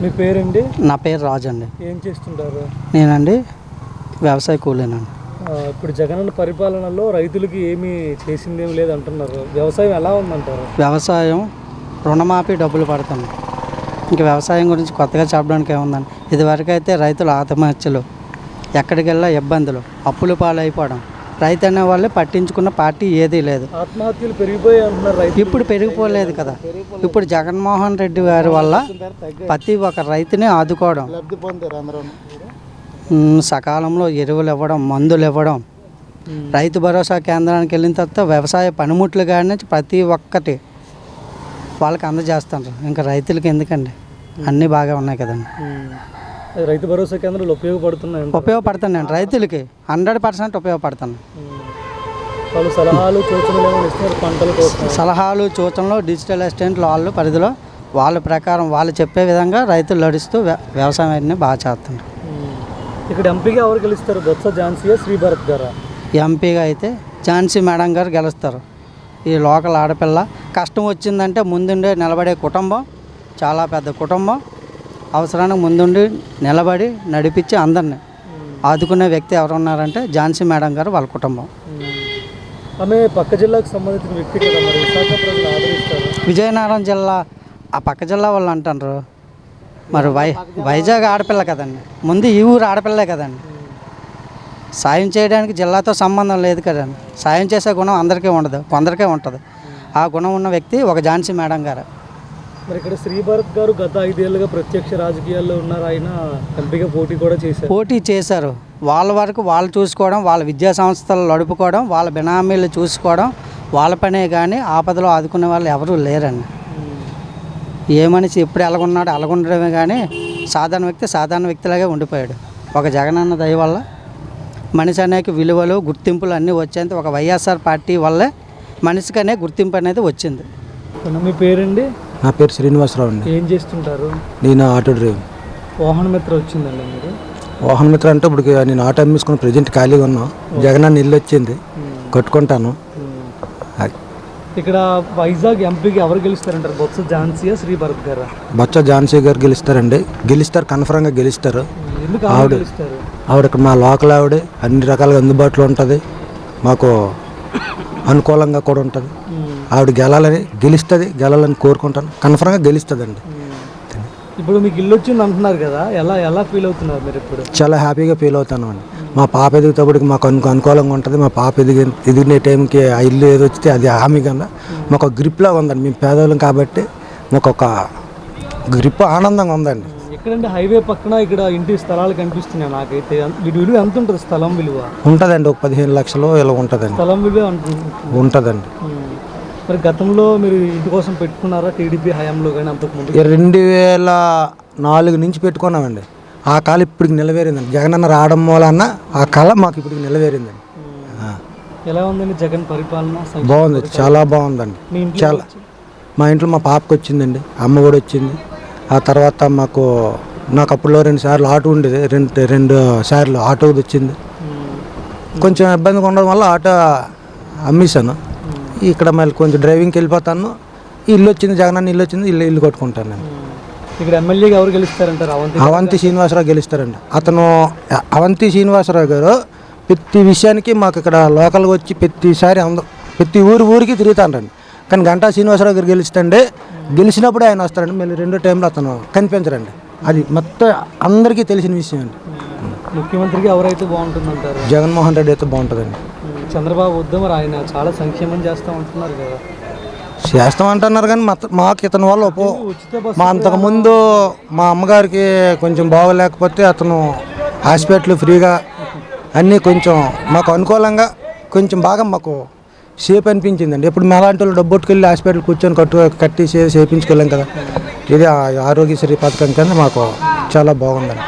మీ పేరండి? నా పేరు రాజు అండి. ఏం చేస్తుంటారు? నేనండి వ్యవసాయ కూలీనండి. ఇప్పుడు జగనన్న పరిపాలనలో రైతులకి ఏమీ చేసిందేమి లేదు అంటున్నారు. వ్యవసాయం ఎలా ఉందంటారు? వ్యవసాయం రుణమాఫీ డబ్బులు పడుతుంది. ఇంక వ్యవసాయం గురించి కొత్తగా చెప్పడానికి ఏముందండి. ఇదివరకు అయితే రైతులు ఆత్మహత్యలు, ఎక్కడికి వెళ్ళా ఇబ్బందులు, అప్పులు పాలైపోవడం, రైతు అనే వాళ్ళే పట్టించుకున్న పార్టీ ఏదీ లేదు. ఆత్మహత్యలు పెరిగిపోయాయి అంటున్నారు రైతు. ఇప్పుడు పెరిగిపోలేదు కదా. ఇప్పుడు జగన్మోహన్ రెడ్డి గారి వల్ల ప్రతి ఒక్క రైతుని ఆదుకోవడం, సకాలంలో ఎరువులు ఇవ్వడం, మందులు ఇవ్వడం, రైతు భరోసా కేంద్రానికి వెళ్ళిన తర్వాత వ్యవసాయ పనిముట్లు కాడి నుంచి ప్రతి ఒక్కటి వాళ్ళకి అందజేస్తారు. ఇంకా రైతులకి ఎందుకండి, అన్నీ బాగా ఉన్నాయి కదండి. రైతు భరోసా కేంద్రాలు ఉపయోగపడుతున్నాయండి. రైతులకి 100% ఉపయోగపడుతున్నాయి. వాళ్ళు సలహాలు సూచనలు డిజిటల్ అసిస్టెంట్లు వాళ్ళ పరిధిలో వాళ్ళ ప్రకారం వాళ్ళు చెప్పే విధంగా రైతులు నడుస్తూ వ్యవసాయం అన్నీ బాగా చేస్తున్నారు. ఇక్కడ ఎంపీగా ఎవరు గెలుస్తారు? బొత్స ఝాన్సీయా, శ్రీభరత్ గారా? ఎంపీగా అయితే ఝాన్సీ మేడం గారు గెలుస్తారు. ఈ లోకల్ ఆడపిల్ల కష్టం వచ్చిందంటే ముందుండే నిలబడే కుటుంబం, చాలా పెద్ద కుటుంబం. అవసరానికి ముందుండి నిలబడి నడిపించి అందరినీ ఆదుకునే వ్యక్తి ఎవరు ఉన్నారంటే ఝాన్సీ మేడం గారు, వాళ్ళ కుటుంబం. ఆమె పక్క జిల్లాకు సంబంధించిన వ్యక్తి కదా, మరి విశాఖ ప్రజలు ఆదరిస్తారు. విజయనగరం జిల్లా ఆ పక్క జిల్లా వాళ్ళు అంటారు. మరి వైజాగ్ ఆడపిల్ల కదండి, ముందు ఈ ఊరు ఆడపిల్లే కదండి. సాయం చేయడానికి జిల్లాతో సంబంధం లేదు కదండి. సాయం చేసే గుణం అందరికీ ఉండదు, కొందరికే ఉంటుంది. ఆ గుణం ఉన్న వ్యక్తి ఒక ఝాన్సీ మేడం గారు. మరి ఇక్కడ శ్రీభరత్ గారు గత 5 ఏళ్ళుగా ప్రత్యక్ష రాజకీయాల్లో ఉన్నారు. ఆయన ఎంపీగా పోటీ చేశారు. వాళ్ళ వరకు వాళ్ళు చూసుకోవడం, వాళ్ళ విద్యా సంస్థలు నడుపుకోవడం, వాళ్ళ బినామీలు చూసుకోవడం వాళ్ళ పనే. కానీ ఆపదలో ఆదుకునే వాళ్ళు ఎవరూ లేరండి. ఏ మనిషి ఎప్పుడు ఎలాగున్నాడో అలాగుండడమే కానీ సాధారణ వ్యక్తిలాగే ఉండిపోయాడు. ఒక జగనన్న దయ వల్ల మనిషి అనేక విలువలు, గుర్తింపులు అన్నీ వచ్చేంత ఒక వైఎస్ఆర్ పార్టీ వల్లే మనిషికి అనే గుర్తింపు అనేది వచ్చింది. మీ పేరండి? నా పేరు శ్రీనివాసరావు అండి. ఏం చేస్తుంటారు? నేను ఆటో డ్రైవర్. వాహన మిత్ర వచ్చిందండి మీరు? వాహన మిత్ర అంటే ఇప్పుడు నేను ఆటో అమ్మేసుకుని ప్రజెంట్ ఖాళీగా ఉన్నా. జగనన్న ఇల్లు వచ్చింది, కట్టుకుంటాను. ఇక్కడ వైజాగ్ ఎంపీకి ఎవరు గెలుస్తారంటారు? బొత్స ఝాన్సీయా, శ్రీభరత్ గారా? బొత్స ఝాన్సీ గారు గెలుస్తారండి. కన్ఫర్మ్గా గెలుస్తారు. ఆవిడ ఇక్కడ మా లోకల్ ఆవిడ, అన్ని రకాలుగా అందుబాటులో ఉంటుంది, మాకు అనుకూలంగా కూడా ఉంటుంది. ఆవిడ గెలాలని కోరుకుంటాను. కన్ఫర్మ్గా గెలుస్తుందండి. ఇప్పుడు మీకు ఇల్లు వచ్చింది అంటున్నారు కదా, ఎలా ఫీల్ అవుతున్నారు మీరు ఇప్పుడు? చాలా హ్యాపీగా ఫీల్ అవుతాను అండి. మా పాప ఎదిగేటప్పటికి మాకు అనుకూలంగా ఉంటుంది. మా పాప ఎదిగిన టైంకి ఆ ఇల్లు ఏదో వచ్చితే అది హామీ కన్నా మాకు ఒక గ్రిప్లా ఉందండి. మేము పేదవాళ్ళం కాబట్టి మాకు ఒక గ్రిప్ ఆనందంగా ఉందండి. ఎక్కడంటే హైవే పక్కన ఇక్కడ ఇంటి స్థలాలు కనిపిస్తున్నాయి. నాకైతే విలువ ఎంత ఉంటుంది? స్థలం విలువ ఉంటుందండి, ఒక 15 లక్షలు ఇలా ఉంటుందండి. స్థలం విలువ ఉంటుందండి. మరి గతంలో మీరు ఇంటి కోసం పెట్టుకున్నారా టీడీపీ హయాంలో? కానీ అంతకుముందు 2004 నుంచి పెట్టుకున్నామండి. ఆ కళ ఇప్పటికి నిలవేరిందండి. జగనన్న రావడం మూలన్న ఆ కళ మాకు ఇప్పటికి నిలవేరిందండి. ఎలా ఉందండి జగన్ పరిపాలన? బాగుంది, చాలా బాగుందండి. చాలా మా ఇంట్లో మా పాపకు వచ్చిందండి, అమ్మ కూడా వచ్చింది. ఆ తర్వాత నాకు అప్పుడులో 2 సార్లు ఆటో ఉండేది, 2 సార్లు ఆటో వచ్చింది. కొంచెం ఇబ్బందిగా ఉండడం వల్ల ఆటో అమ్మేశాను. ఇక్కడ మళ్ళీ కొంచెం డ్రైవింగ్కి వెళ్ళిపోతాను. ఇల్లు వచ్చింది, జగనన్న ఇల్లు వచ్చింది, ఇల్లు కట్టుకుంటాను నేను. ఇక్కడ ఎమ్మెల్యేగా ఎవరు గెలుస్తారంటారు? అవంతి శ్రీనివాసరావు గెలుస్తారండి. అవంతి శ్రీనివాసరావు గారు ప్రతి విషయానికి మాకు ఇక్కడ లోకల్గా వచ్చి ప్రతి ఊరికి తిరుగుతానండి. కానీ గంటా శ్రీనివాసరావు గారు గెలిచినప్పుడే ఆయన వస్తారండి. మళ్ళీ 2వ టైంలో అతను కనిపించరండి. అది మొత్తం అందరికీ తెలిసిన విషయం అండి. ముఖ్యమంత్రిగా ఎవరైతే బాగుంటుందంటారు? జగన్మోహన్ రెడ్డి అయితే బాగుంటుందండి. చంద్రబాబు వద్ద మరి ఆయన చాలా సంక్షేమం చేస్తామంటున్నారు కదా. చేస్తామంటున్నారు కానీ మాకు ఇతని వల్ల అంతకుముందు మా అమ్మగారికి కొంచెం బాగోలేకపోతే అతను హాస్పిటల్ ఫ్రీగా అన్నీ కొంచెం మాకు అనుకూలంగా కొంచెం బాగా మాకు సేఫ్ అనిపించిందండి. ఇప్పుడు మా అలాంటి వాళ్ళు డబ్బుట్టుకెళ్ళి హాస్పిటల్ కూర్చొని కట్టి చేయించుకెళ్ళాం కదా. ఇది ఆరోగ్యశ్రీ పథకం కింద మాకు చాలా బాగుందండి.